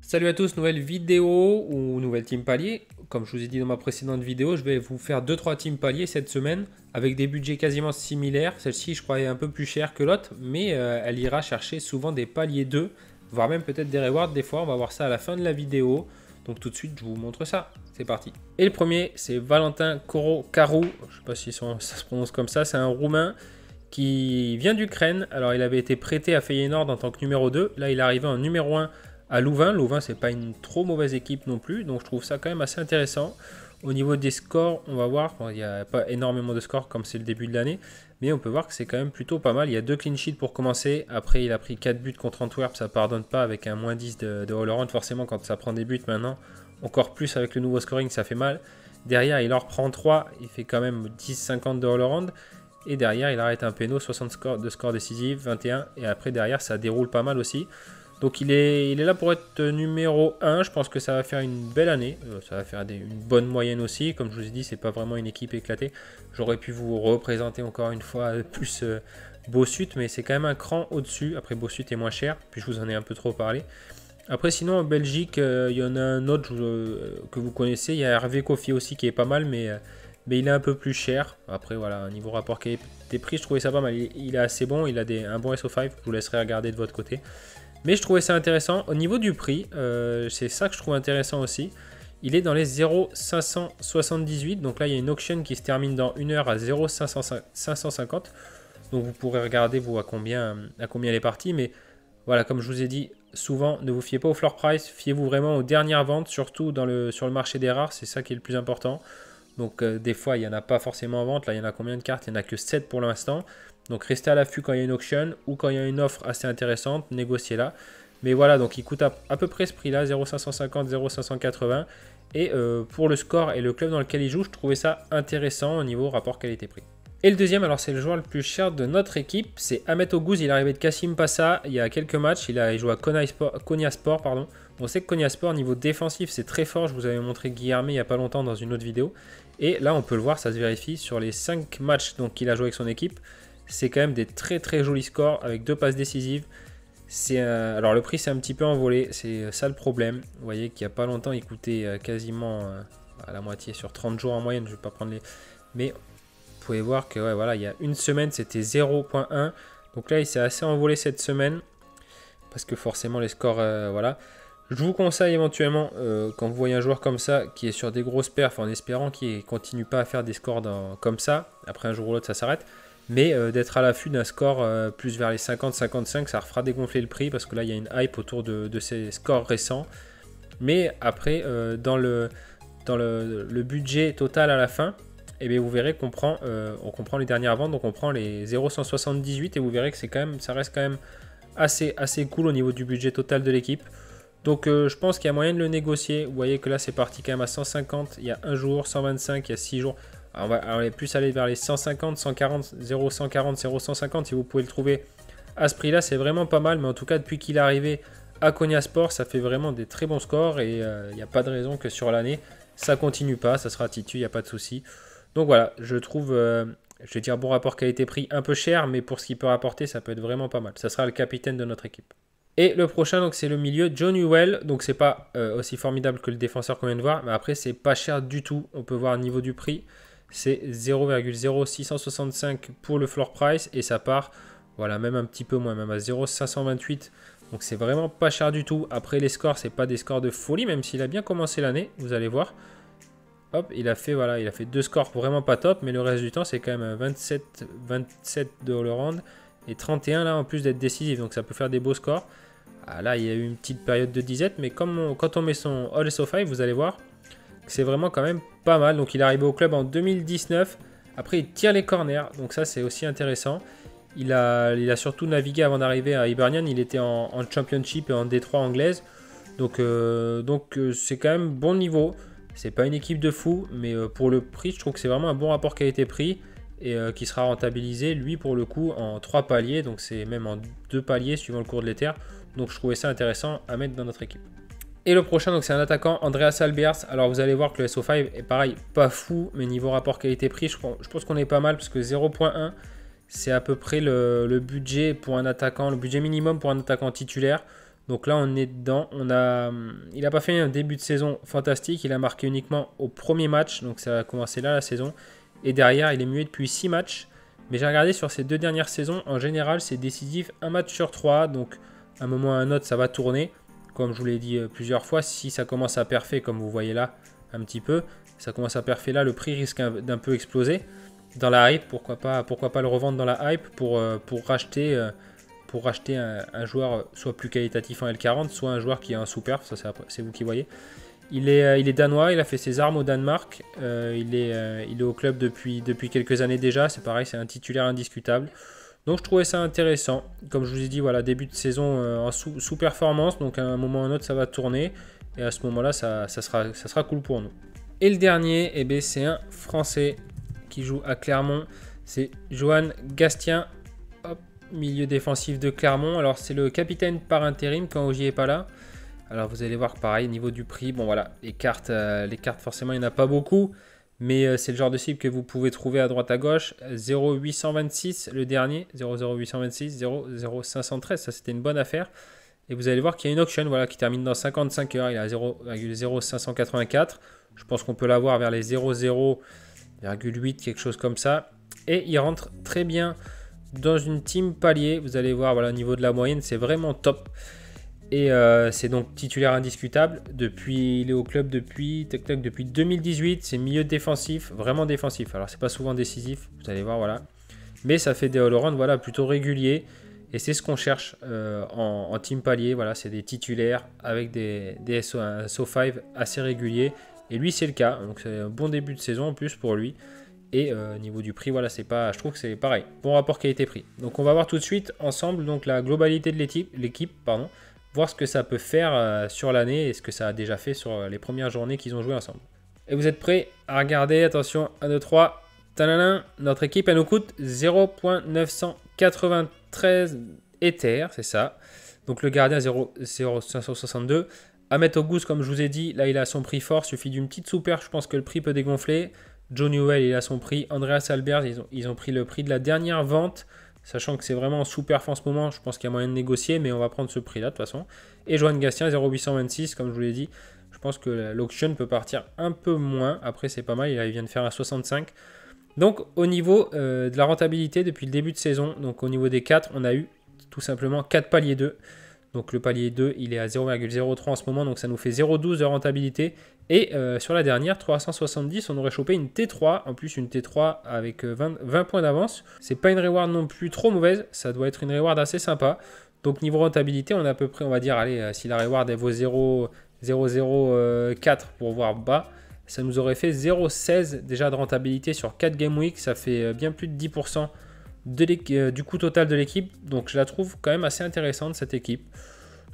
Salut à tous, nouvelle vidéo ou nouvelle team palier. Comme je vous ai dit dans ma précédente vidéo, je vais vous faire 2-3 teams paliers cette semaine avec des budgets quasiment similaires. Celle-ci, je crois, est un peu plus chère que l'autre, mais elle ira chercher souvent des paliers 2, voire même peut-être des rewards des fois. On va voir ça à la fin de la vidéo. Donc tout de suite, je vous montre ça. C'est parti. Et le premier, c'est Valentin Caro. Je sais pas si ça se prononce comme ça. C'est un Roumain qui vient d'Ukraine. Alors, il avait été prêté à Feyenoord en tant que numéro 2. Là, il est arrivé en numéro 1 à Louvain. Louvain, c'est pas une trop mauvaise équipe non plus. Donc, je trouve ça quand même assez intéressant. Au niveau des scores, on va voir. Bon, il n'y a pas énormément de scores comme c'est le début de l'année. Mais on peut voir que c'est quand même plutôt pas mal. Il y a 2 clean sheets pour commencer. Après, il a pris 4 buts contre Antwerp. Ça pardonne pas avec un moins 10 de all-around. Forcément, quand ça prend des buts maintenant, encore plus avec le nouveau scoring, ça fait mal. Derrière, il en reprend 3. Il fait quand même 10-50 de all-around. Et derrière, il arrête un péno, 60 de score décisif, 21. Et après, derrière, ça déroule pas mal aussi. Donc, il est là pour être numéro 1. Je pense que ça va faire une belle année. Ça va faire une bonne moyenne aussi. Comme je vous ai dit, c'est pas vraiment une équipe éclatée. J'aurais pu vous représenter encore une fois plus Bossut, mais c'est quand même un cran au-dessus. Après, Bossut est moins cher. Puis, je vous en ai un peu trop parlé. Après, sinon, en Belgique, il y en a un autre que vous connaissez. Il y a Hervé Kofi aussi qui est pas mal, mais il est un peu plus cher. Après, voilà, niveau rapport qualité-prix, je trouvais ça pas mal. Il est assez bon, il a un bon SO5. Je vous laisserai regarder de votre côté. Mais je trouvais ça intéressant. Au niveau du prix, c'est ça que je trouve intéressant aussi. Il est dans les 0,578. Donc là, il y a une auction qui se termine dans 1 heure à 0,550. Donc vous pourrez regarder vous à combien elle est partie. Mais voilà, comme je vous ai dit, souvent, ne vous fiez pas au floor price. Fiez-vous vraiment aux dernières ventes, surtout sur le marché des rares. C'est ça qui est le plus important. Donc des fois, il n'y en a pas forcément en vente. Là, il y en a combien de cartes? Il n'y en a que 7 pour l'instant. Donc restez à l'affût quand il y a une auction ou quand il y a une offre assez intéressante, négociez-la. Mais voilà, donc il coûte à peu près ce prix-là, 0,550, 0,580. Et pour le score et le club dans lequel il joue, je trouvais ça intéressant au niveau rapport qualité-prix. Et le deuxième, alors c'est le joueur le plus cher de notre équipe, c'est Ahmet Oguz. Il est arrivé de Kassim Passa il y a quelques matchs. Il joue à Konyaspor, pardon. On sait que Konyaspor, niveau défensif, c'est très fort. Je vous avais montré Guilherme il n'y a pas longtemps dans une autre vidéo. Et là, on peut le voir, ça se vérifie sur les 5 matchs qu'il a joué avec son équipe. C'est quand même des très très jolis scores avec 2 passes décisives. Alors le prix s'est un petit peu envolé, c'est ça le problème. Vous voyez qu'il n'y a pas longtemps, il coûtait quasiment à la moitié sur 30 jours en moyenne. Je ne vais pas prendre les... Mais vous pouvez voir que ouais, voilà, il y a une semaine, c'était 0,1. Donc là, il s'est assez envolé cette semaine. Parce que forcément, les scores, voilà. Je vous conseille éventuellement, quand vous voyez un joueur comme ça, qui est sur des grosses perfs, en espérant qu'il ne continue pas à faire des scores comme ça. Après, un jour ou l'autre, ça s'arrête. Mais d'être à l'affût d'un score plus vers les 50-55, ça refera dégonfler le prix. Parce que là, il y a une hype autour de ces scores récents. Mais après, dans le budget total à la fin, et bien vous verrez qu'on prend, on comprend les dernières ventes, donc on prend les 0,178 et vous verrez que ça reste quand même assez cool au niveau du budget total de l'équipe. Donc je pense qu'il y a moyen de le négocier. Vous voyez que là c'est parti quand même à 150 il y a un jour, 125 il y a 6 jours. Alors, on va plus aller vers les 150, 140, 0,140, 0,150 si vous pouvez le trouver à ce prix-là, c'est vraiment pas mal. Mais en tout cas, depuis qu'il est arrivé à Konyaspor, ça fait vraiment des très bons scores et il n'y a pas de raison que sur l'année ça continue pas, ça sera titu, il n'y a pas de souci. Donc voilà, je trouve, je vais dire bon rapport qualité-prix un peu cher, mais pour ce qu'il peut rapporter, ça peut être vraiment pas mal. Ça sera le capitaine de notre équipe. Et le prochain, donc c'est le milieu, John Newell. Donc c'est pas aussi formidable que le défenseur qu'on vient de voir, mais après c'est pas cher du tout. On peut voir au niveau du prix, c'est 0,0665 pour le floor price et ça part, voilà, même un petit peu moins, même à 0,528. Donc c'est vraiment pas cher du tout. Après les scores, c'est pas des scores de folie, même s'il a bien commencé l'année, vous allez voir. Hop, il a fait 2 scores vraiment pas top, mais le reste du temps, c'est quand même 27 de all-around et 31 là en plus d'être décisif, donc ça peut faire des beaux scores. Ah, là, il y a eu une petite période de disette, mais quand on met son All SO5, vous allez voir que c'est vraiment quand même pas mal. Donc il est arrivé au club en 2019, après il tire les corners, donc ça c'est aussi intéressant. Il a surtout navigué avant d'arriver à Hibernian, il était en Championship et en D3 anglaise, donc c'est quand même bon niveau. C'est pas une équipe de fou, mais pour le prix, je trouve que c'est vraiment un bon rapport qualité-prix et qui sera rentabilisé, lui, pour le coup, en 3 paliers. Donc, c'est même en 2 paliers suivant le cours de l'éther. Donc, je trouvais ça intéressant à mettre dans notre équipe. Et le prochain, donc c'est un attaquant, Andreas Albers. Alors, vous allez voir que le SO5 est pareil, pas fou, mais niveau rapport qualité-prix, je pense qu'on est pas mal parce que 0,1, c'est à peu près le budget pour un attaquant, le budget minimum pour un attaquant titulaire. Donc là, on est dedans. Il n'a pas fait un début de saison fantastique. Il a marqué uniquement au premier match. Donc ça a commencé là la saison. Et derrière, il est muet depuis 6 matchs. Mais j'ai regardé sur ces 2 dernières saisons. En général, c'est décisif 1 match sur 3. Donc à un moment ou à un autre, ça va tourner. Comme je vous l'ai dit plusieurs fois, si ça commence à perfer, comme vous voyez là, un petit peu, ça commence à perfer là, le prix risque d'un peu exploser. Dans la hype, pourquoi pas le revendre dans la hype pour racheter un joueur soit plus qualitatif en L40, soit un joueur qui a un sous-perf, ça c'est vous qui voyez. Il est danois, il a fait ses armes au Danemark, il est au club depuis quelques années déjà, c'est pareil, c'est un titulaire indiscutable. Donc je trouvais ça intéressant, comme je vous ai dit, voilà, début de saison en sous-performance, donc à un moment ou à un autre ça va tourner, et à ce moment-là ça sera cool pour nous. Et le dernier, eh bien, c'est un Français qui joue à Clermont, c'est Johan Gastien, hop, milieu défensif de Clermont. Alors c'est le capitaine par intérim quand Ogier n'est pas là. Alors vous allez voir pareil, niveau du prix, bon voilà, les cartes forcément il n'y en a pas beaucoup, mais c'est le genre de cible que vous pouvez trouver à droite à gauche. 0,826 le dernier, 0,0826, 0,0513, ça c'était une bonne affaire. Et vous allez voir qu'il y a une auction voilà, qui termine dans 55 heures, il est à 0,0584. Je pense qu'on peut l'avoir vers les 0,0,8, quelque chose comme ça. Et il rentre très bien dans une team palier. Vous allez voir, voilà, au niveau de la moyenne, c'est vraiment top. Et c'est donc titulaire indiscutable. Il est au club depuis 2018. C'est milieu défensif, vraiment défensif. Alors, c'est pas souvent décisif, vous allez voir, voilà. Mais ça fait des all-around, voilà, plutôt réguliers. Et c'est ce qu'on cherche en team palier. Voilà, c'est des titulaires avec des un SO5 assez réguliers. Et lui, c'est le cas. Donc, c'est un bon début de saison en plus pour lui. Et niveau du prix, voilà, je trouve que c'est pareil. Bon rapport qualité-prix. Donc, on va voir tout de suite ensemble donc, la globalité de l'équipe. Voir ce que ça peut faire sur l'année et ce que ça a déjà fait sur les premières journées qu'ils ont joué ensemble. Et vous êtes prêts à regarder? Attention, 1, 2, 3. Tadadam. Notre équipe, elle nous coûte 0,993 Ether, c'est ça. Donc, le gardien, 0,562. À mettre au goût, comme je vous ai dit, là il a son prix fort, suffit d'une petite sous-perf, je pense que le prix peut dégonfler. Joe Newell il a son prix, Andreas Albers ils ont pris le prix de la dernière vente, sachant que c'est vraiment en sous-perf en ce moment, je pense qu'il y a moyen de négocier, mais on va prendre ce prix là de toute façon. Et Johan Gastien 0,826 comme je vous l'ai dit, je pense que l'auction peut partir un peu moins, après c'est pas mal, il vient de faire un 65. Donc au niveau de la rentabilité depuis le début de saison, donc au niveau des 4, on a eu tout simplement 4 paliers 2. Donc le palier 2, il est à 0,03 en ce moment, donc ça nous fait 0,12 de rentabilité. Et sur la dernière, 370, on aurait chopé une T3, en plus une T3 avec 20 points d'avance. C'est pas une reward non plus trop mauvaise, ça doit être une reward assez sympa. Donc niveau rentabilité, on a à peu près, on va dire, allez, si la reward elle vaut 0,004 pour voir bas, ça nous aurait fait 0,16 déjà de rentabilité sur 4 game week, ça fait bien plus de 10% du coût total de l'équipe. Donc je la trouve quand même assez intéressante cette équipe.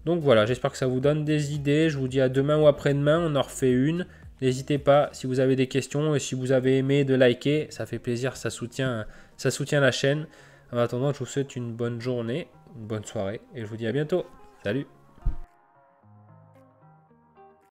Donc voilà, j'espère que ça vous donne des idées. Je vous dis à demain ou après-demain, on en refait une. N'hésitez pas si vous avez des questions et si vous avez aimé de liker, ça fait plaisir, ça soutient la chaîne. En attendant, je vous souhaite une bonne journée, une bonne soirée et je vous dis à bientôt. Salut!